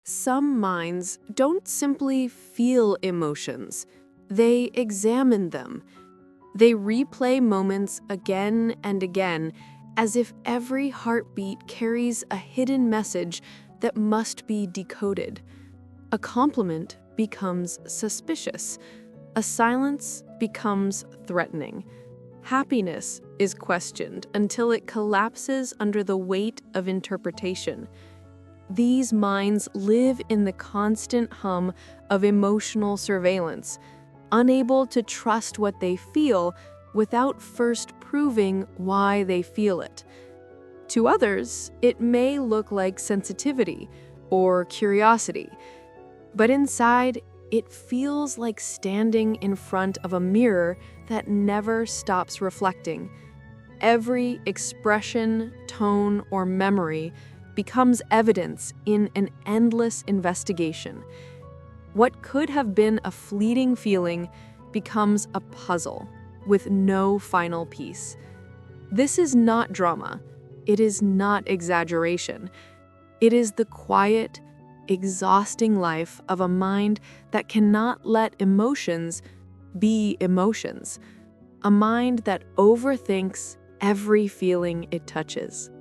Some minds don't simply feel emotions, they examine them. They replay moments again and again, as if every heartbeat carries a hidden message that must be decoded. A compliment becomes suspicious. A silence becomes threatening. Happiness is questioned until it collapses under the weight of interpretation. These minds live in the constant hum of emotional surveillance, unable to trust what they feel without first proving why they feel it. To others, it may look like sensitivity or curiosity, but inside, it feels like standing in front of a mirror that never stops reflecting. Every expression, tone, or memory becomes evidence in an endless investigation. What could have been a fleeting feeling becomes a puzzle with no final piece. This is not drama. It is not exaggeration. It is the quiet, exhausting life of a mind that cannot let emotions be emotions. A mind that overthinks every feeling it touches.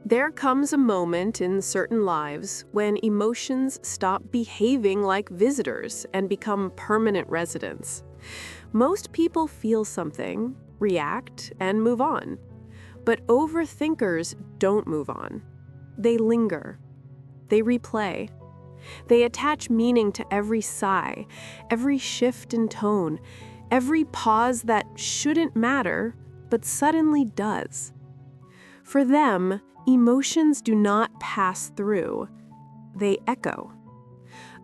There comes a moment in certain lives when emotions stop behaving like visitors and become permanent residents. Most people feel something, react, and move on. But overthinkers don't move on. They linger. They replay. They attach meaning to every sigh, every shift in tone, every pause that shouldn't matter, but suddenly does. For them, emotions do not pass through, they echo.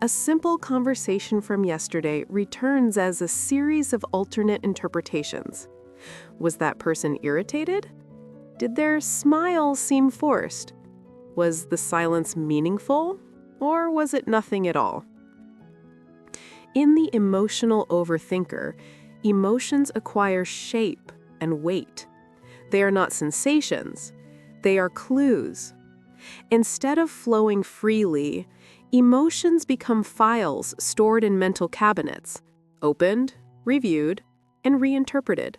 A simple conversation from yesterday returns as a series of alternate interpretations. Was that person irritated? Did their smile seem forced? Was the silence meaningful, or was it nothing at all? In the emotional overthinker, emotions acquire shape and weight. They are not sensations. They are clues. Instead of flowing freely, emotions become files stored in mental cabinets, opened, reviewed, and reinterpreted.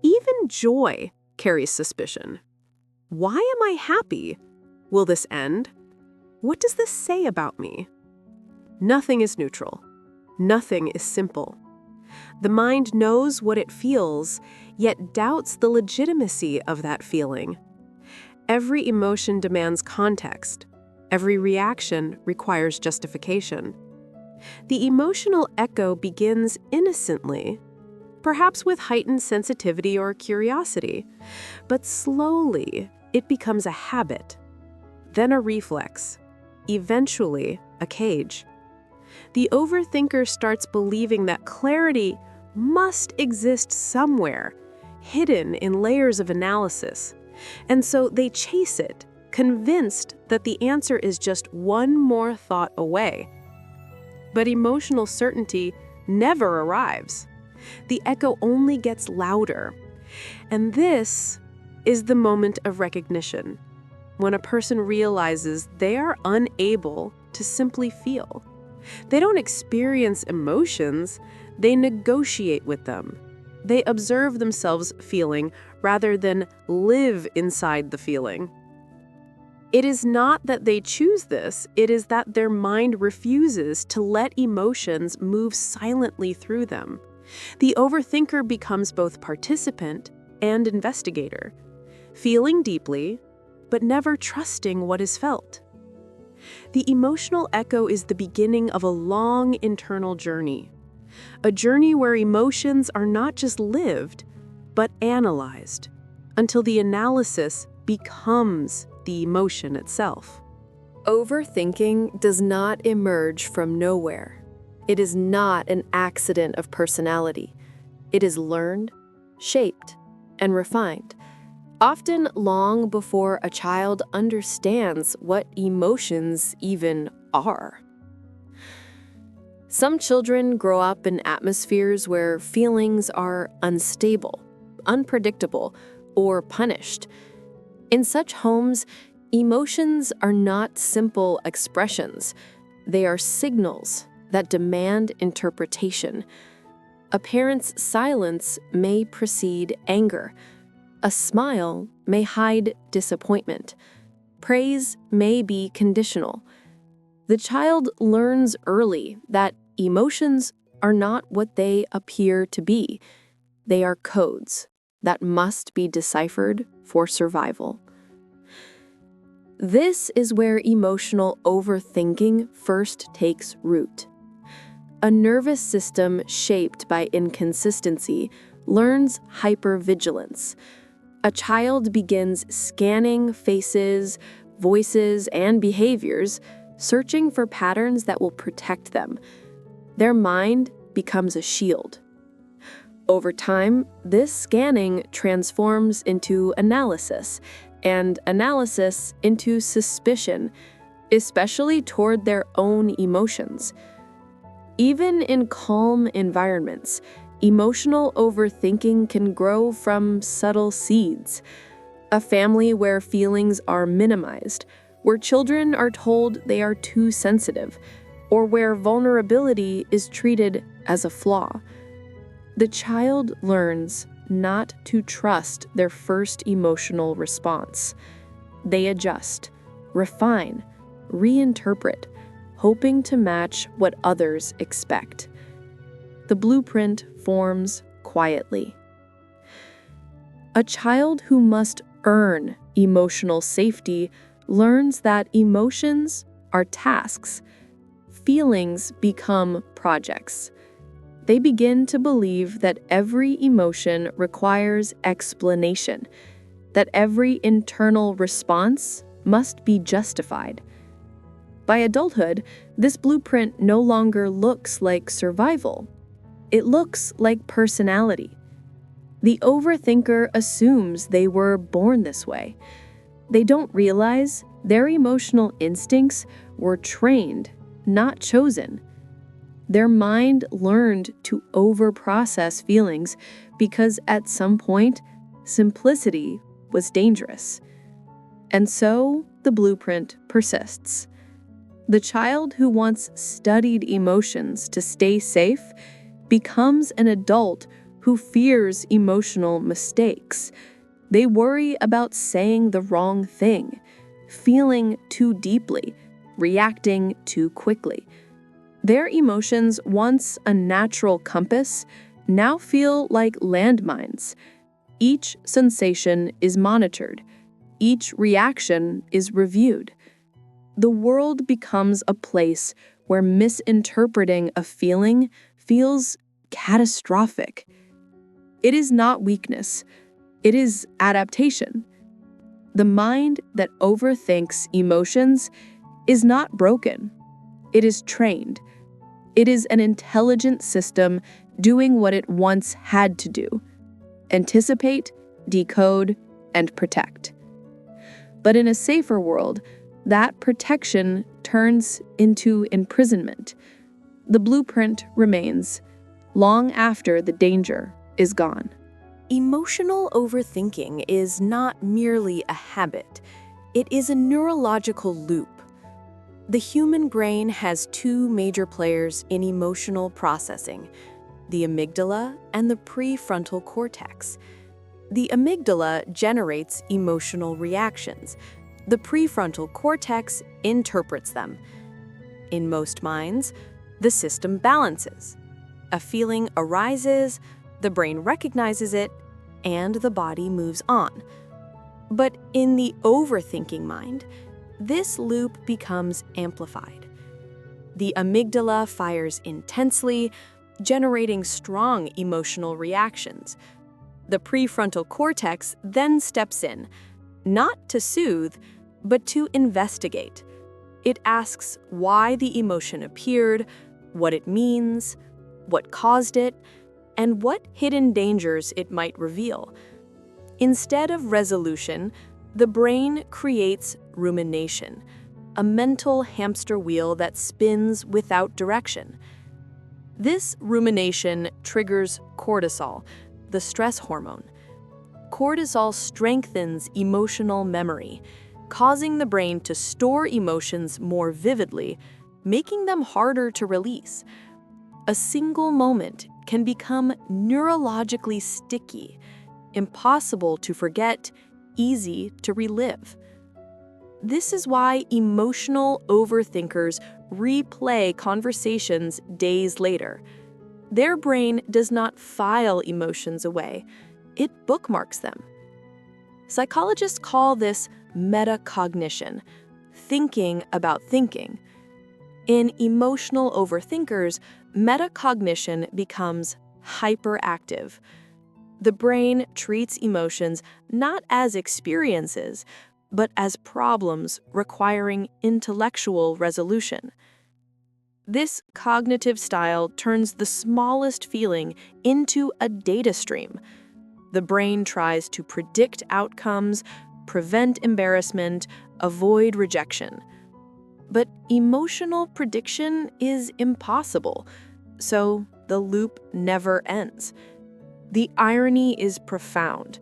Even joy carries suspicion. Why am I happy? Will this end? What does this say about me? Nothing is neutral. Nothing is simple. The mind knows what it feels, yet doubts the legitimacy of that feeling. Every emotion demands context. Every reaction requires justification. The emotional echo begins innocently, perhaps with heightened sensitivity or curiosity, but slowly it becomes a habit, then a reflex, eventually a cage. The overthinker starts believing that clarity must exist somewhere, hidden in layers of analysis. And so they chase it, convinced that the answer is just one more thought away. But emotional certainty never arrives. The echo only gets louder. And this is the moment of recognition, when a person realizes they are unable to simply feel. They don't experience emotions, they negotiate with them. They observe themselves feeling rather than live inside the feeling. It is not that they choose this, it is that their mind refuses to let emotions move silently through them. The overthinker becomes both participant and investigator, feeling deeply, but never trusting what is felt. The emotional echo is the beginning of a long internal journey. A journey where emotions are not just lived, but analyzed, until the analysis becomes the emotion itself. Overthinking does not emerge from nowhere. It is not an accident of personality. It is learned, shaped, and refined, often long before a child understands what emotions even are. Some children grow up in atmospheres where feelings are unstable, unpredictable, or punished. In such homes, emotions are not simple expressions. They are signals that demand interpretation. A parent's silence may precede anger. A smile may hide disappointment. Praise may be conditional. The child learns early that emotions are not what they appear to be. They are codes that must be deciphered for survival. This is where emotional overthinking first takes root. A nervous system shaped by inconsistency learns hypervigilance. A child begins scanning faces, voices, and behaviors, searching for patterns that will protect them. Their mind becomes a shield. Over time, this scanning transforms into analysis, and analysis into suspicion, especially toward their own emotions. Even in calm environments, emotional overthinking can grow from subtle seeds. A family where feelings are minimized, where children are told they are too sensitive, or where vulnerability is treated as a flaw. The child learns not to trust their first emotional response. They adjust, refine, reinterpret, hoping to match what others expect. The blueprint forms quietly. A child who must earn emotional safety learns that emotions are tasks. Feelings become projects. They begin to believe that every emotion requires explanation, that every internal response must be justified. By adulthood, this blueprint no longer looks like survival. It looks like personality. The overthinker assumes they were born this way. They don't realize their emotional instincts were trained, not chosen. Their mind learned to overprocess feelings because at some point, simplicity was dangerous. And so the blueprint persists. The child who once studied emotions to stay safe becomes an adult who fears emotional mistakes. They worry about saying the wrong thing, feeling too deeply, reacting too quickly. Their emotions, once a natural compass, now feel like landmines. Each sensation is monitored. Each reaction is reviewed. The world becomes a place where misinterpreting a feeling feels catastrophic. It is not weakness. It is adaptation. The mind that overthinks emotions is not broken. It is trained. It is an intelligent system doing what it once had to do: anticipate, decode, and protect. But in a safer world, that protection turns into imprisonment. The blueprint remains long after the danger is gone. Emotional overthinking is not merely a habit. It is a neurological loop. The human brain has two major players in emotional processing: the amygdala and the prefrontal cortex. The amygdala generates emotional reactions. The prefrontal cortex interprets them. In most minds, the system balances. A feeling arises, the brain recognizes it, and the body moves on. But in the overthinking mind, this loop becomes amplified. The amygdala fires intensely, generating strong emotional reactions. The prefrontal cortex then steps in, not to soothe, but to investigate. It asks why the emotion appeared, what it means, what caused it, and what hidden dangers it might reveal. Instead of resolution, the brain creates rumination, a mental hamster wheel that spins without direction. This rumination triggers cortisol, the stress hormone. Cortisol strengthens emotional memory, causing the brain to store emotions more vividly, making them harder to release. A single moment can become neurologically sticky, impossible to forget, easy to relive. This is why emotional overthinkers replay conversations days later. Their brain does not file emotions away, it bookmarks them. Psychologists call this metacognition, thinking about thinking. In emotional overthinkers, metacognition becomes hyperactive. The brain treats emotions not as experiences, but as problems requiring intellectual resolution. This cognitive style turns the smallest feeling into a data stream. The brain tries to predict outcomes, prevent embarrassment, avoid rejection. But emotional prediction is impossible, so the loop never ends. The irony is profound.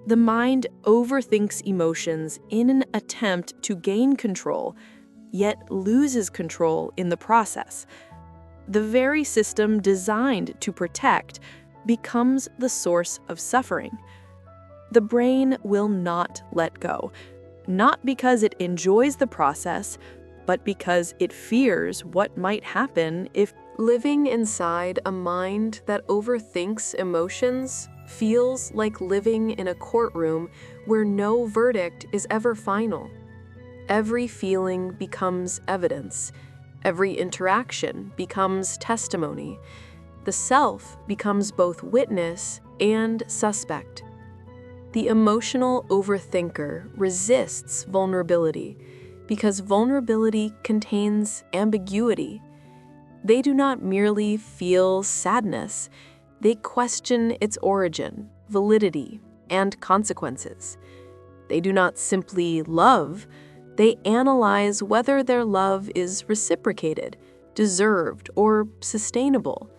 The mind overthinks emotions in an attempt to gain control, yet loses control in the process. The very system designed to protect becomes the source of suffering. The brain will not let go, not because it enjoys the process, but because it fears what might happen if Living inside a mind that overthinks emotions feels like living in a courtroom where no verdict is ever final. Every feeling becomes evidence. Every interaction becomes testimony. The self becomes both witness and suspect. The emotional overthinker resists vulnerability because vulnerability contains ambiguity. They do not merely feel sadness, they question its origin, validity, and consequences. They do not simply love, they analyze whether their love is reciprocated, deserved, or sustainable.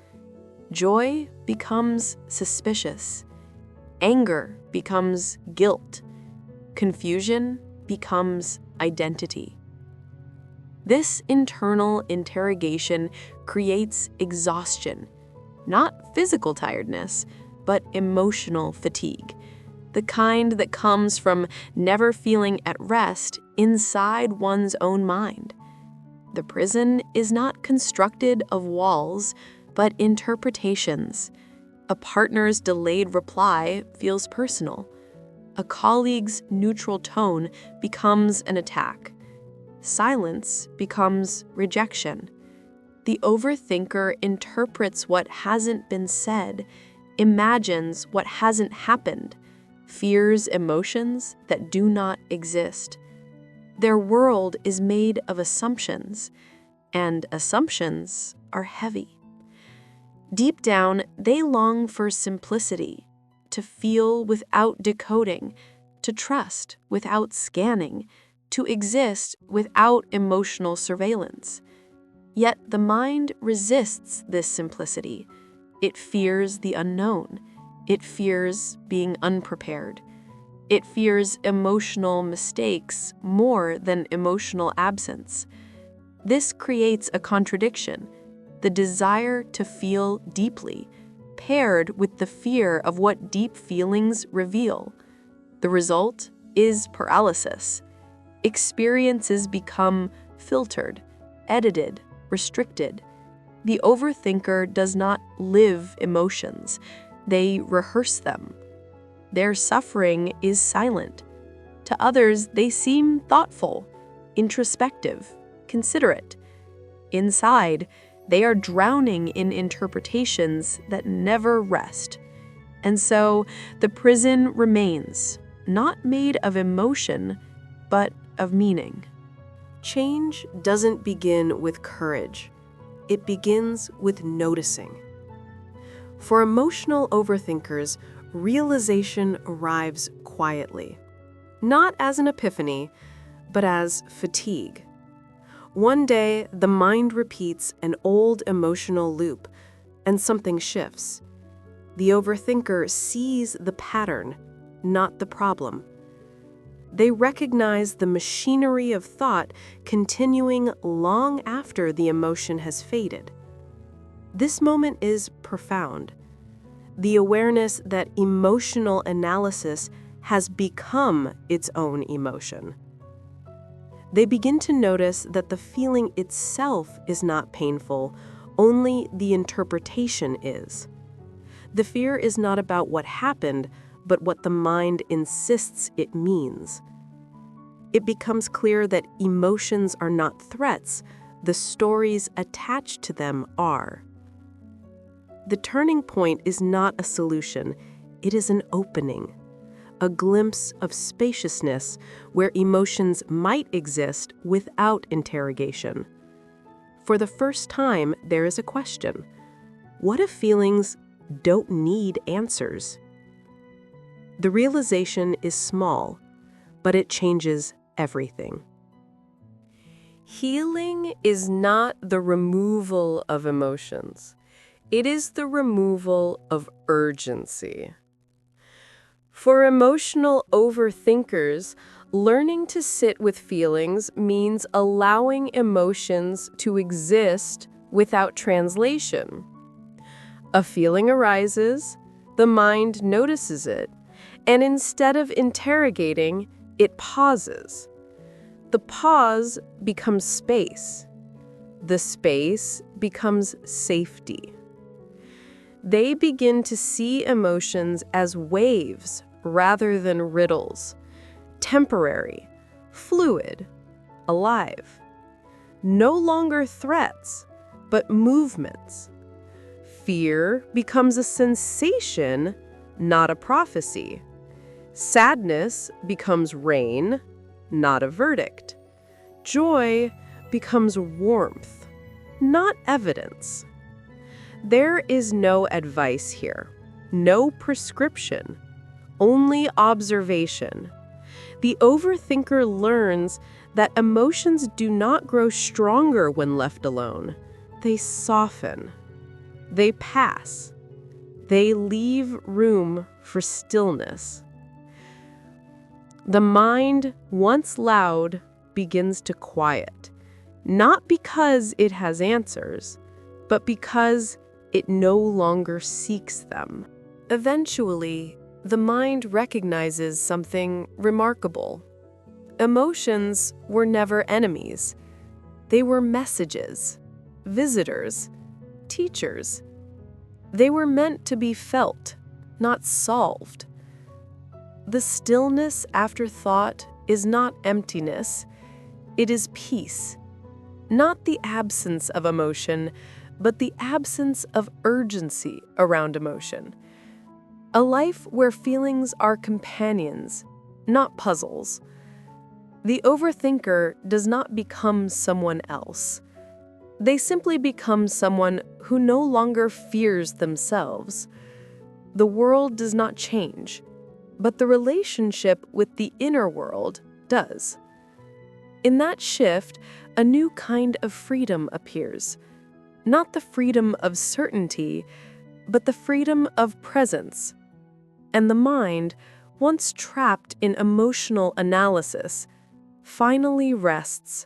Joy becomes suspicious. Anger becomes guilt. Confusion becomes identity. This internal interrogation creates exhaustion, not physical tiredness, but emotional fatigue, the kind that comes from never feeling at rest inside one's own mind. The prison is not constructed of walls, but interpretations. A partner's delayed reply feels personal. A colleague's neutral tone becomes an attack. Silence becomes rejection. The overthinker interprets what hasn't been said, imagines what hasn't happened, fears emotions that do not exist. Their world is made of assumptions, and assumptions are heavy. Deep down, they long for simplicity, to feel without decoding, to trust without scanning, to exist without emotional surveillance. Yet the mind resists this simplicity. It fears the unknown. It fears being unprepared. It fears emotional mistakes more than emotional absence. This creates a contradiction, the desire to feel deeply, paired with the fear of what deep feelings reveal. The result is paralysis. Experiences become filtered, edited, restricted. The overthinker does not live emotions, they rehearse them. Their suffering is silent. To others, they seem thoughtful, introspective, considerate. Inside, they are drowning in interpretations that never rest. And so, the prison remains, not made of emotion, but of meaning. Change doesn't begin with courage. It begins with noticing. For emotional overthinkers, realization arrives quietly, not as an epiphany, but as fatigue. One day, the mind repeats an old emotional loop, and something shifts. The overthinker sees the pattern, not the problem. They recognize the machinery of thought continuing long after the emotion has faded. This moment is profound. The awareness that emotional analysis has become its own emotion. They begin to notice that the feeling itself is not painful, only the interpretation is. The fear is not about what happened, but what the mind insists it means. It becomes clear that emotions are not threats, the stories attached to them are. The turning point is not a solution, it is an opening, a glimpse of spaciousness where emotions might exist without interrogation. For the first time, there is a question. What if feelings don't need answers? The realization is small, but it changes everything. Healing is not the removal of emotions. It is the removal of urgency. For emotional overthinkers, learning to sit with feelings means allowing emotions to exist without translation. A feeling arises, the mind notices it, and instead of interrogating, it pauses. The pause becomes space. The space becomes safety. They begin to see emotions as waves rather than riddles, temporary, fluid, alive. No longer threats, but movements. Fear becomes a sensation, not a prophecy. Sadness becomes rain, not a verdict. Joy becomes warmth, not evidence. There is no advice here, no prescription, only observation. The overthinker learns that emotions do not grow stronger when left alone. They soften. They pass. They leave room for stillness. The mind, once loud, begins to quiet, not because it has answers, but because it no longer seeks them. Eventually, the mind recognizes something remarkable. Emotions were never enemies. They were messages, visitors, teachers. They were meant to be felt, not solved. The stillness after thought is not emptiness, it is peace. Not the absence of emotion, but the absence of urgency around emotion. A life where feelings are companions, not puzzles. The overthinker does not become someone else. They simply become someone who no longer fears themselves. The world does not change, but the relationship with the inner world does. In that shift, a new kind of freedom appears. Not the freedom of certainty, but the freedom of presence. And the mind, once trapped in emotional analysis, finally rests